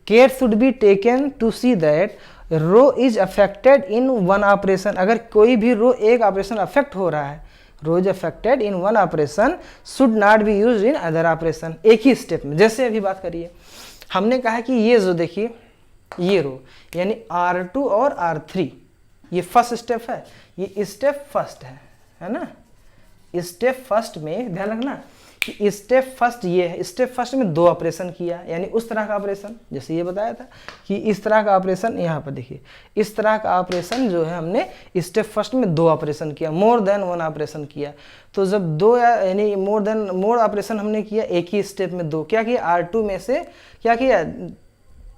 Speaker 1: care should be taken to see that row is affected in 1 operation. अगर कोई भी रो एक ऑपरेशन अफेक्ट हो रहा है, row is affected in 1 operation should not be use in other operation, एक ही स्टेप में। जैसे अभी बात करिए, हमने कहा कि ये जो देखिए ये रो यानी R2 और R3, ये फर्स्ट स्टेप है, ये स्टेप फर्स्ट है ना। स्टेप फर्स्ट में ध्यान रखना कि स्टेप फर्स्ट ये है, स्टेप फर्स्ट में 2 ऑपरेशन किया, यानी उस तरह का ऑपरेशन, जैसे ये बताया था कि इस तरह का ऑपरेशन, यहाँ पर देखिए इस तरह का ऑपरेशन जो है हमने स्टेप फर्स्ट में 2 ऑपरेशन किया, मोर देन 1 ऑपरेशन किया। तो जब 2 यानी मोर ऑपरेशन हमने किया एक ही स्टेप में 2, क्या किया, R2 में से क्या किया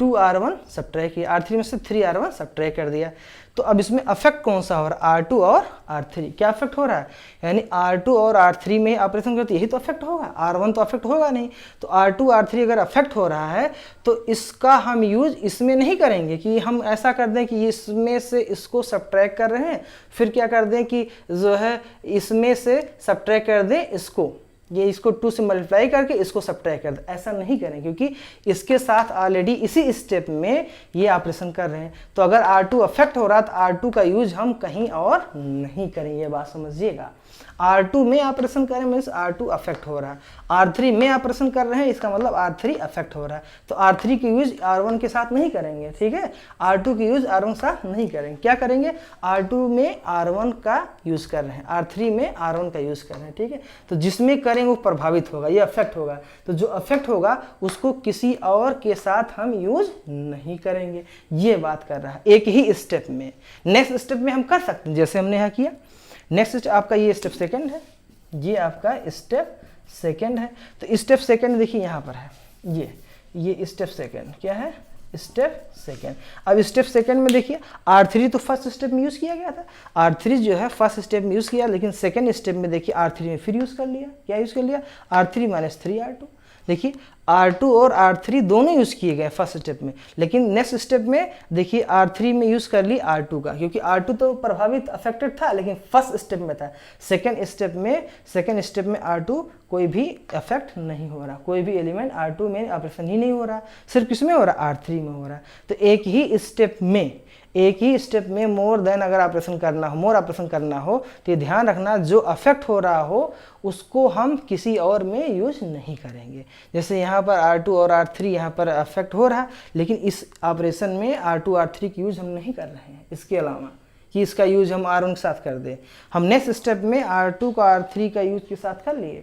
Speaker 1: 2R1 सब्ट्रैक्ट किया, R3 में से 3R1 सब्ट्रैक्ट कर दिया। तो अब इसमें अफेक्ट कौन सा हो रहा है, R2 और R3, क्या अफेक्ट हो रहा है, यानी R2 और R3 में ऑपरेशन करते यही तो अफेक्ट होगा, R1 तो अफेक्ट होगा नहीं। तो R2 R3 अगर अफेक्ट हो रहा है तो इसका हम यूज इसमें नहीं करेंगे कि हम ऐसा कर दें कि इसमें से इसको सब्ट्रैक्ट कर रहे हैं, फिर क्या कर दें कि जो है इसमें से सब्ट्रैक्ट कर दें इसको, ये इसको 2 से मल्टीप्लाई करके इसको सब्ट्रैक्ट कर दे, ऐसा नहीं करें क्योंकि इसके साथ ऑलरेडी इसी स्टेप में ये ऑपरेशन कर रहे हैं। तो अगर R2 अफेक्ट हो रहा है तो R2 का यूज हम कहीं और नहीं करेंगे, ये बात समझिएगा। R2 में ऑपरेशन करें मीन्स R2 अफेक्ट हो रहा है, R3 में ऑपरेशन कर रहे हैं इसका मतलब R3 अफेक्ट हो रहा है। तो R3 की यूज R1 के साथ नहीं करेंगे, ठीक है, R2 की यूज R1 के साथ नहीं करेंगे, क्या करेंगे, R2 में R1 का यूज कर रहे हैं, R3 में R1 का यूज कर रहे हैं, ठीक है। तो जिसमें करेंगे वो प्रभावित होगा, ये अफेक्ट होगा, तो जो अफेक्ट होगा उसको किसी और के साथ हम यूज नहीं करेंगे, ये बात कर रहा है एक ही स्टेप में। नेक्स्ट स्टेप में हम कर सकते हैं जैसे हमने यहाँ किया। नेक्स्ट आपका ये स्टेप सेकंड है, ये आपका स्टेप सेकंड है। तो स्टेप सेकंड देखिए यहाँ पर है, ये स्टेप सेकंड क्या है, स्टेप सेकंड। अब स्टेप सेकंड में देखिए R3 तो फर्स्ट स्टेप में यूज़ किया गया था, R3 जो है फर्स्ट स्टेप में यूज़ किया, लेकिन सेकंड स्टेप में देखिए R3 में फिर यूज़ कर लिया, क्या यूज़ कर लिया, R3 माइनस 3R2। देखिए R2 और R3 दोनों यूज़ किए गए फर्स्ट स्टेप में, लेकिन नेक्स्ट स्टेप में देखिए R3 में यूज़ कर ली R2 का, क्योंकि R2 तो प्रभावित अफेक्टेड था लेकिन फर्स्ट स्टेप में था। सेकंड स्टेप में R2 कोई भी अफेक्ट नहीं हो रहा, कोई भी एलिमेंट R2 में ऑपरेशन ही नहीं हो रहा, सिर्फ किस में हो रहा, R3 में हो रहा। तो एक ही स्टेप में मोर देन अगर ऑपरेशन करना हो, मोर ऑपरेशन करना हो तो ये ध्यान रखना जो अफेक्ट हो रहा हो उसको हम किसी और में यूज नहीं करेंगे। जैसे यहाँ पर R2 और R3 यहाँ पर अफेक्ट हो रहा है, लेकिन इस ऑपरेशन में R2 R3 की यूज हम नहीं कर रहे हैं, इसके अलावा कि इसका यूज हम R1 के साथ कर दें। हम नेक्स्ट स्टेप में R2 का R3 का यूज के साथ कर लिए,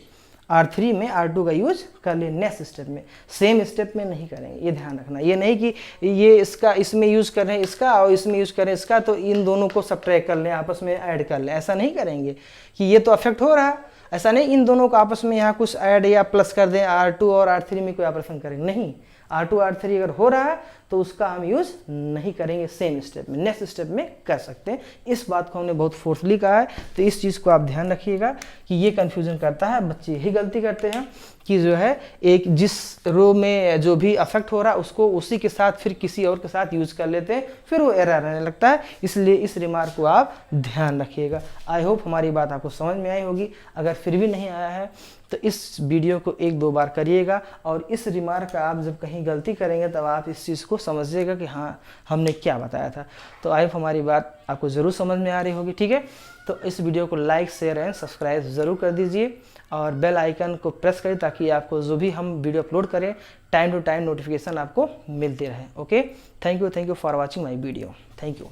Speaker 1: R3 में R2 का यूज कर ले नेक्स्ट स्टेप में, सेम स्टेप में नहीं करेंगे, ये ध्यान रखना। ये नहीं कि ये इसका इसमें यूज़ कर रहे हैं इसका और इसमें यूज़ कर रहे हैं इसका, तो इन दोनों को सब्ट्रैक्ट कर लें, आपस में ऐड कर लें, ऐसा नहीं करेंगे कि ये तो अफेक्ट हो रहा है, ऐसा नहीं इन दोनों को आपस में यहाँ कुछ ऐड या प्लस कर दें, R2 और R3 में कोई ऑपरेशन करेंगे नहीं। R2 R3 अगर हो रहा है तो उसका हम यूज़ नहीं करेंगे सेम स्टेप में, नेक्स्ट स्टेप में कर सकते हैं। इस बात को हमने बहुत फोर्सली कहा है, तो इस चीज़ को आप ध्यान रखिएगा कि ये कन्फ्यूजन करता है, बच्चे यही गलती करते हैं कि जो है एक जिस रो में जो भी अफेक्ट हो रहा है उसको उसी के साथ फिर किसी और के साथ यूज़ कर लेते हैं, फिर वो एरर रहने लगता है। इसलिए इस रिमार्क को आप ध्यान रखिएगा। आई होप हमारी बात आपको समझ में आई होगी। अगर फिर भी नहीं आया है तो इस वीडियो को 1-2 बार करिएगा, और इस रिमार्क का आप जब कहीं गलती करेंगे तब आप इस चीज़ को समझिएगा कि हाँ हमने क्या बताया था। तो आई होप हमारी बात आपको ज़रूर समझ में आ रही होगी, ठीक है। तो इस वीडियो को लाइक शेयर एंड सब्सक्राइब ज़रूर कर दीजिए, और बेल आइकन को प्रेस करें ताकि आपको जो भी हम वीडियो अपलोड करें टाइम टू टाइम नोटिफिकेशन आपको मिलती रहे। Okay, thank you for watching my video, thank you.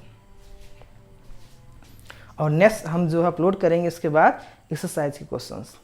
Speaker 1: और नेक्स्ट हम जो अपलोड करेंगे इसके बाद एक्सरसाइज के क्वेश्चंस।